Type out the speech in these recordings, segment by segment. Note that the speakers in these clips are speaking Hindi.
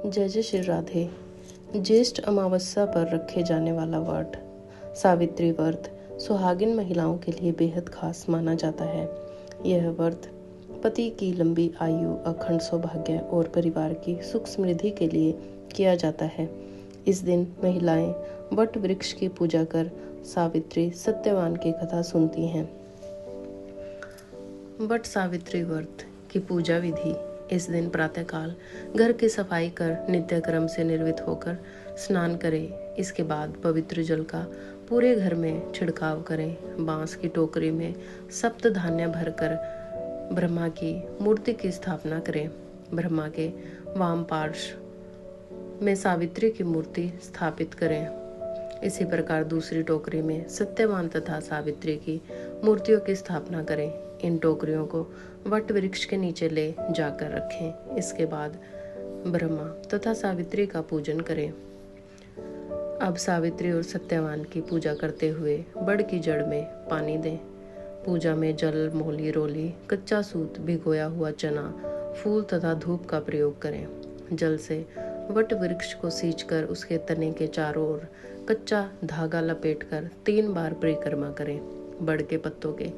जय जय श्री राधे। ज्येष्ठ अमावस्या पर रखे जाने वाला व्रत सावित्री व्रत सुहागिन महिलाओं के लिए बेहद खास माना जाता है। यह व्रत पति की लंबी आयु, अखंड सौभाग्य और परिवार की सुख समृद्धि के लिए किया जाता है। इस दिन महिलाएं वट वृक्ष की पूजा कर सावित्री सत्यवान की कथा सुनती हैं। वट सावित्री व्रत की पूजा विधि। इस दिन प्रातःकाल घर की सफाई कर नित्य क्रम से निर्वित होकर स्नान करें। इसके बाद पवित्र जल का पूरे घर में छिड़काव करें। बांस की टोकरी में सप्त धान्य भरकर ब्रह्मा की मूर्ति की स्थापना करें। ब्रह्मा के वाम पार्श्व में सावित्री की मूर्ति स्थापित करें। इसी प्रकार दूसरी टोकरी में सत्यवान तथा सावित्री की मूर्तियों की स्थापना करें। इन टोकरियों को वट वृक्ष के नीचे ले जाकर रखें। इसके बाद ब्रह्मा तथा सावित्री का पूजन करें। अब सावित्री और सत्यवान की पूजा करते हुए बड़ की जड़ में पानी दें। पूजा में जल, मोली, रोली, कच्चा सूत, भिगोया हुआ चना, फूल तथा धूप का प्रयोग करें। जल से वट वृक्ष को सींचकर उसके तने के चारों ओर कच्चा धागा लपेटकर 3 बार परिक्रमा करें। बड़ के पत्तों के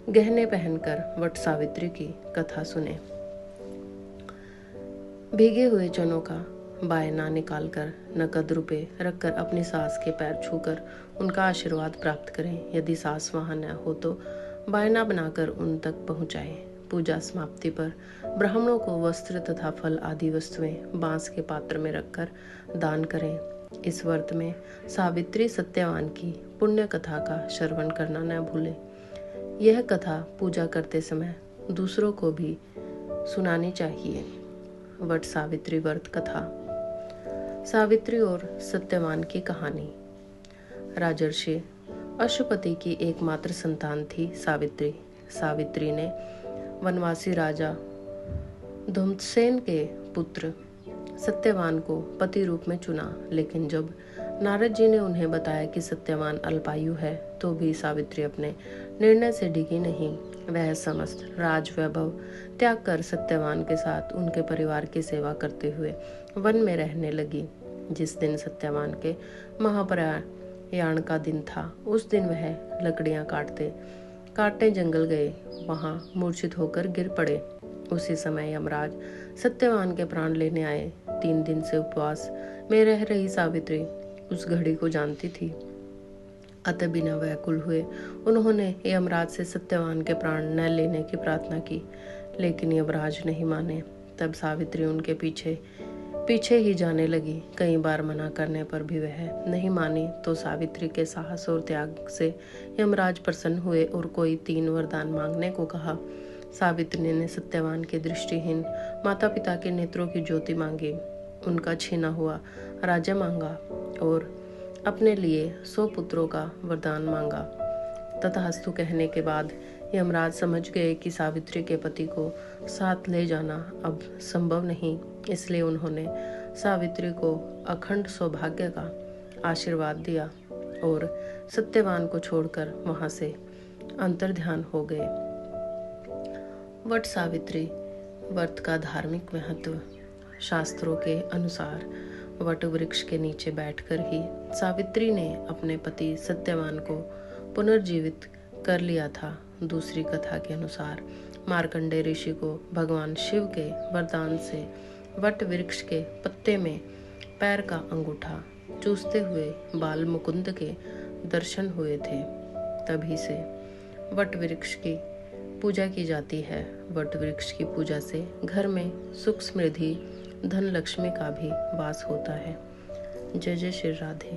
गहने पहनकर वट सावित्री की कथा सुने। भीगे हुए चनों का बायना निकालकर नकद रुपए रखकर अपनी सास के पैर छूकर उनका आशीर्वाद प्राप्त करें। यदि सास वहां न हो तो बायना बनाकर उन तक पहुंचाएं। पूजा समाप्ति पर ब्राह्मणों को वस्त्र तथा फल आदि वस्तुएं बांस के पात्र में रखकर दान करें। इस व्रत में सावित्री सत्यवान की पुण्य कथा का श्रवण करना न भूलें। यह कथा पूजा करते समय दूसरों को भी सुनानी चाहिए। वट सावित्री व्रत कथा। सावित्री और सत्यवान की कहानी। राजर्षि अश्वपति की एकमात्र संतान थी सावित्री। सावित्री ने वनवासी राजा धूम्रसेन के पुत्र सत्यवान को पति रूप में चुना, लेकिन जब नारद जी ने उन्हें बताया कि सत्यवान अल्पायु है तो भी सावित्री अपने निर्णय से डिगी नहीं। वह समस्त राज वैभव त्याग कर सत्यवान के साथ उनके परिवार की सेवा करते हुए वन में रहने लगी। जिस दिन सत्यवान के महाप्रयाण का दिन था, उस दिन वह लकड़ियां काटने जंगल गए। वहां मूर्छित होकर गिर पड़े। उसी समय यमराज सत्यवान के प्राण लेने आए। 3 दिन से उपवास में रह रही सावित्री उस घड़ी को जानती थी, अतः बिना व्याकुल हुए उन्होंने यमराज से सत्यवान के प्राण न लेने की प्रार्थना की, लेकिन यमराज नहीं माने। तब सावित्री उनके पीछे ही जाने लगी। कई बार मना करने पर भी वह नहीं मानी तो सावित्री के साहस और त्याग से यमराज प्रसन्न हुए और कोई 3 वरदान मांगने को कहा। सावित्री ने सत्यवान के दृष्टिहीन माता पिता के नेत्रों की ज्योति मांगी, उनका छीना हुआ राज्य मांगा और अपने लिए 100 पुत्रों का वरदान मांगा। तथास्तु कहने के बाद यमराज समझ गए कि सावित्री के पति को साथ ले जाना अब संभव नहीं, इसलिए उन्होंने सावित्री को अखंड सौभाग्य का आशीर्वाद दिया और सत्यवान को छोड़कर वहां से अंतर्ध्यान हो गए। वट सावित्री व्रत का धार्मिक महत्व। शास्त्रों के अनुसार वट वृक्ष के नीचे बैठकर ही सावित्री ने अपने पति सत्यवान को पुनर्जीवित कर लिया था। दूसरी कथा के अनुसार मार्कंडेय ऋषि को भगवान शिव के वरदान से वट वृक्ष के पत्ते में पैर का अंगूठा चूसते हुए बाल मुकुंद के दर्शन हुए थे। तभी से वट वृक्ष की पूजा की जाती है। वट वृक्ष की पूजा से घर में सुख समृद्धि, धन लक्ष्मी का भी वास होता है। जय जय श्री राधे।